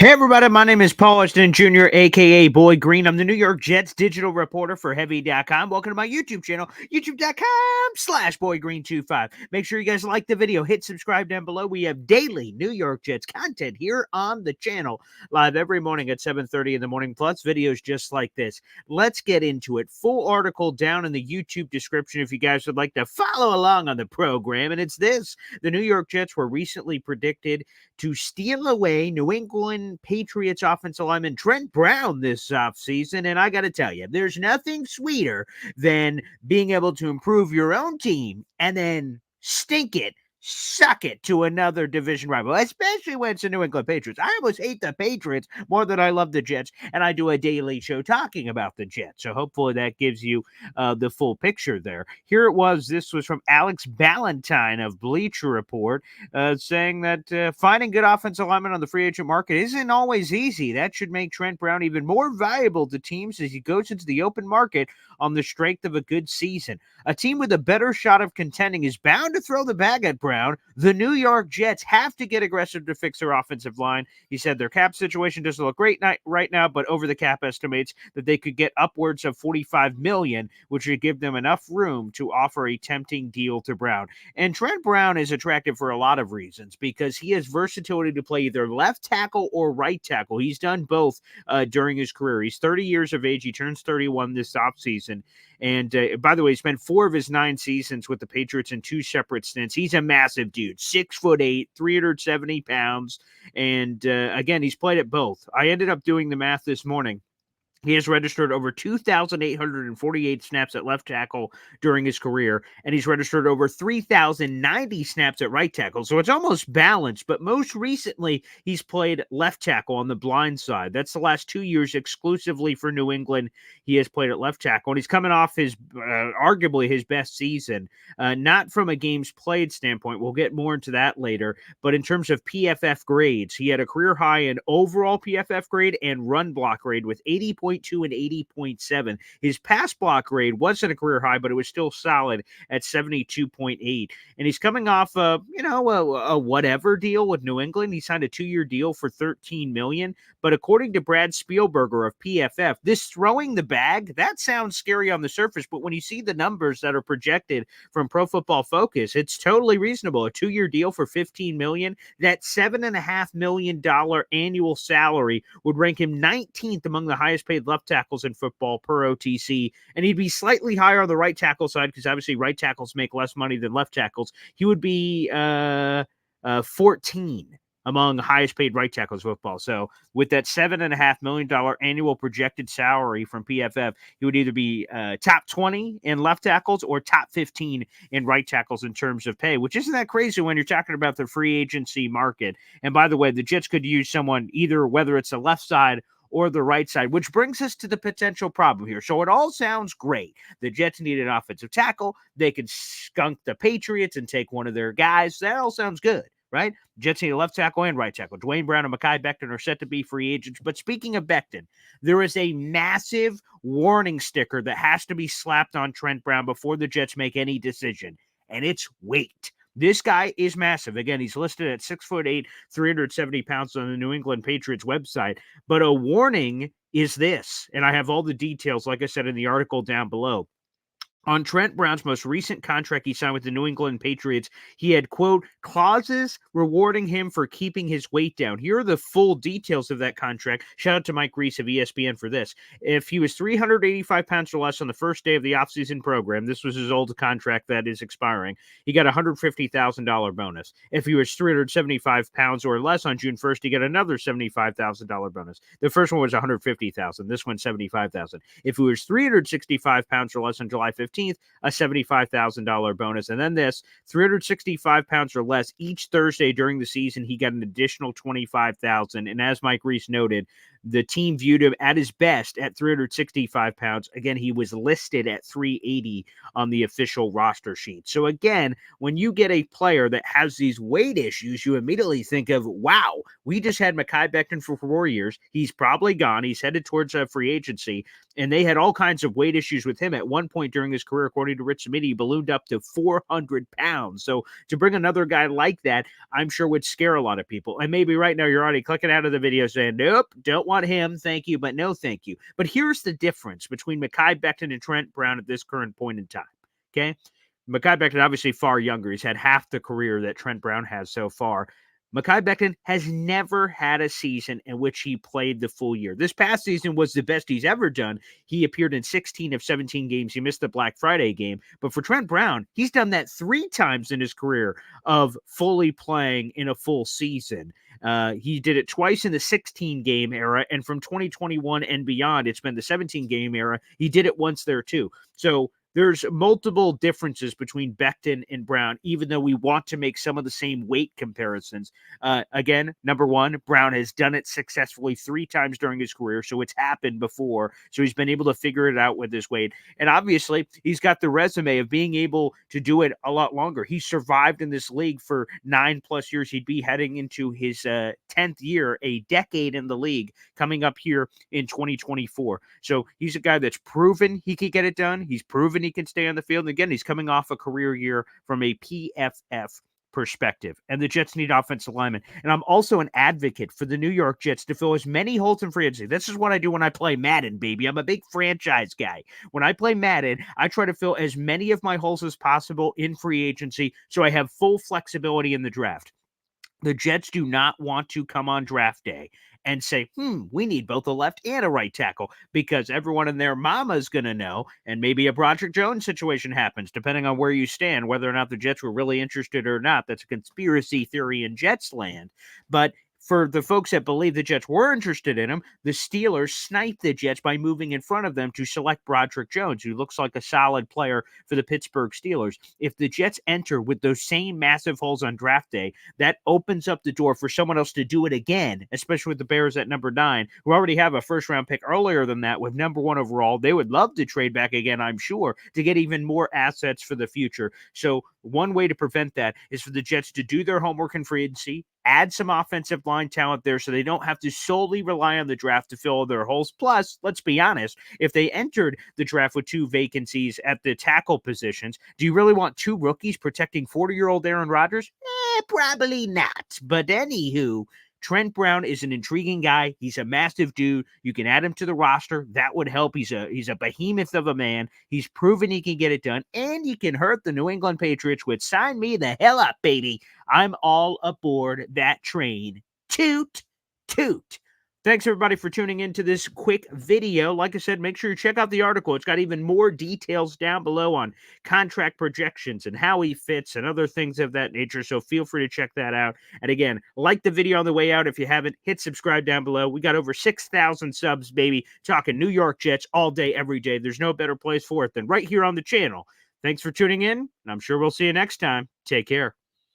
Hey everybody, my name is Paul Ashton Jr., aka Boy Green. I'm the New York Jets digital reporter for Heavy.com. Welcome to my YouTube channel, youtube.com/BoyGreen25. Make sure you guys like the video, hit subscribe down below. We have daily New York Jets content here on the channel, live every morning at 7:30 in the morning, plus videos just like this. Let's get into it. Full article down in the YouTube description if you guys would like to follow along on the program. And it's this: the New York Jets were recently predicted to steal away New England Patriots offensive lineman Trent Brown this offseason. And I got to tell you, there's nothing sweeter than being able to improve your own team and then stink it, suck it to another division rival, especially when it's the New England Patriots. I almost hate the Patriots more than I love the Jets, and I do a daily show talking about the Jets. So hopefully that gives you the full picture there. Here it was. This was from Alex Ballantyne of Bleacher Report, saying that finding good offensive linemen on the free agent market isn't always easy. That should make Trent Brown even more valuable to teams as he goes into the open market on the strength of a good season. A team with a better shot of contending is bound to throw the bag at Brown. The New York Jets have to get aggressive to fix their offensive line. He said their cap situation doesn't look great right now, but over the cap estimates that they could get upwards of $45 million, which would give them enough room to offer a tempting deal to Brown. And Trent Brown is attractive for a lot of reasons because he has versatility to play either left tackle or right tackle. He's done both during his career. He's 30 years of age. He turns 31 this offseason. And by the way, he spent 4 of his 9 seasons with the Patriots in 2 separate stints. He's a massive dude, 6'8", 370 pounds. And again, he's played at both. I ended up doing the math this morning. He has registered over 2,848 snaps at left tackle during his career, and he's registered over 3,090 snaps at right tackle. So it's almost balanced, but most recently, he's played left tackle on the blind side. That's the last 2 years exclusively for New England. He has played at left tackle, and he's coming off his arguably his best season, not from a games played standpoint. We'll get more into that later, but in terms of PFF grades, he had a career high in overall PFF grade and run block grade with 80.2 and 80.7. His pass block grade wasn't a career high, but it was still solid at 72.8. And he's coming off a whatever deal with New England. He signed a 2-year deal for $13 million. But according to Brad Spielberger of PFF, this throwing the bag, that sounds scary on the surface. But when you see the numbers that are projected from Pro Football Focus, it's totally reasonable. A 2-year deal for $15 million, that $7.5 million annual salary would rank him 19th among the highest paid left tackles in football per OTC, and he'd be slightly higher on the right tackle side because obviously right tackles make less money than left tackles. He would be 14 among highest paid right tackles in football. So with that $7.5 million annual projected salary from PFF, he would either be top 20 in left tackles or top 15 in right tackles in terms of pay, which isn't that crazy when you're talking about the free agency market. And by the way, the Jets could use someone either, whether it's the left side or the right side, which brings us to the potential problem here. So it all sounds great. The Jets need an offensive tackle. They could skunk the Patriots and take one of their guys. That all sounds good, right? Jets need a left tackle and right tackle. Dwayne Brown and Mekhi Becton are set to be free agents. But speaking of Becton, there is a massive warning sticker that has to be slapped on Trent Brown before the Jets make any decision, and it's weight. This guy is massive. Again, he's listed at 6'8", 370 pounds on the New England Patriots website. But a warning is this, and I have all the details, like I said, in the article down below. On Trent Brown's most recent contract he signed with the New England Patriots, he had, quote, clauses rewarding him for keeping his weight down. Here are the full details of that contract. Shout out to Mike Reese of ESPN for this. If he was 385 pounds or less on the first day of the offseason program, this was his old contract that is expiring, he got a $150,000 bonus. If he was 375 pounds or less on June 1st, he got another $75,000 bonus. The first one was $150,000. This one's $75,000. If he was 365 pounds or less on July 15th, a $75,000 bonus. And then this, 365 pounds or less each Thursday during the season, he got an additional $25,000. And as Mike Reese noted, The team viewed him at his best at 365 pounds. Again, he was listed at 380 on the official roster sheet. So again, when you get a player that has these weight issues, you immediately think of, wow, we just had Mekhi Becton for 4 years. He's probably gone. He's headed towards a free agency. And they had all kinds of weight issues with him. At one point during his career, according to Rich Cimini, he ballooned up to 400 pounds. So to bring another guy like that, I'm sure would scare a lot of people. And maybe right now you're already clicking out of the video saying, nope, don't want him, thank you, but no thank you. But here's the difference between Mekhi Becton and Trent Brown at this current point in time, okay? Mekhi Becton obviously far younger. He's had half the career that Trent Brown has so far. Mekhi Becton has never had a season in which he played the full year. This past season was the best he's ever done. He appeared in 16 of 17 games. He missed the Black Friday game. But for Trent Brown, he's done that 3 times in his career of fully playing in a full season. He did it twice in the 16-game era, and from 2021 and beyond, it's been the 17-game era. He did it once there too. So there's multiple differences between Becton and Brown, even though we want to make some of the same weight comparisons. Again, number one, Brown has done it successfully 3 times during his career, so it's happened before. So he's been able to figure it out with his weight. And obviously, he's got the resume of being able to do it a lot longer. He survived in this league for 9+ years. He'd be heading into his 10th year, a decade in the league, coming up here in 2024. So he's a guy that's proven he can get it done. He's proven he can stay on the field. And again, he's coming off a career year from a PFF perspective. And the Jets need offensive linemen. And I'm also an advocate for the New York Jets to fill as many holes in free agency. This is what I do when I play Madden, baby. I'm a big franchise guy. When I play Madden, I try to fill as many of my holes as possible in free agency so I have full flexibility in the draft. The Jets do not want to come on draft day and say, we need both a left and a right tackle, because everyone and their mama is going to know, and maybe a Broderick Jones situation happens, depending on where you stand, whether or not the Jets were really interested or not. That's a conspiracy theory in Jets land. But for the folks that believe the Jets were interested in him, the Steelers sniped the Jets by moving in front of them to select Broderick Jones, who looks like a solid player for the Pittsburgh Steelers. If the Jets enter with those same massive holes on draft day, that opens up the door for someone else to do it again, especially with the Bears at number 9, who already have a first-round pick earlier than that with number 1 overall. They would love to trade back again, I'm sure, to get even more assets for the future. So one way to prevent that is for the Jets to do their homework in free agency, add some offensive line talent there so they don't have to solely rely on the draft to fill their holes. Plus, let's be honest, if they entered the draft with 2 vacancies at the tackle positions, do you really want 2 rookies protecting 40-year-old Aaron Rodgers? Probably not. But anywho, Trent Brown is an intriguing guy. He's a massive dude. You can add him to the roster. That would help. He's a behemoth of a man. He's proven he can get it done. And you can hurt the New England Patriots, which sign me the hell up, baby. I'm all aboard that train. Toot, toot. Thanks, everybody, for tuning into this quick video. Like I said, make sure you check out the article. It's got even more details down below on contract projections and how he fits and other things of that nature, so feel free to check that out. And again, like the video on the way out. If you haven't, hit subscribe down below. We got over 6,000 subs, baby, talking New York Jets all day, every day. There's no better place for it than right here on the channel. Thanks for tuning in, and I'm sure we'll see you next time. Take care.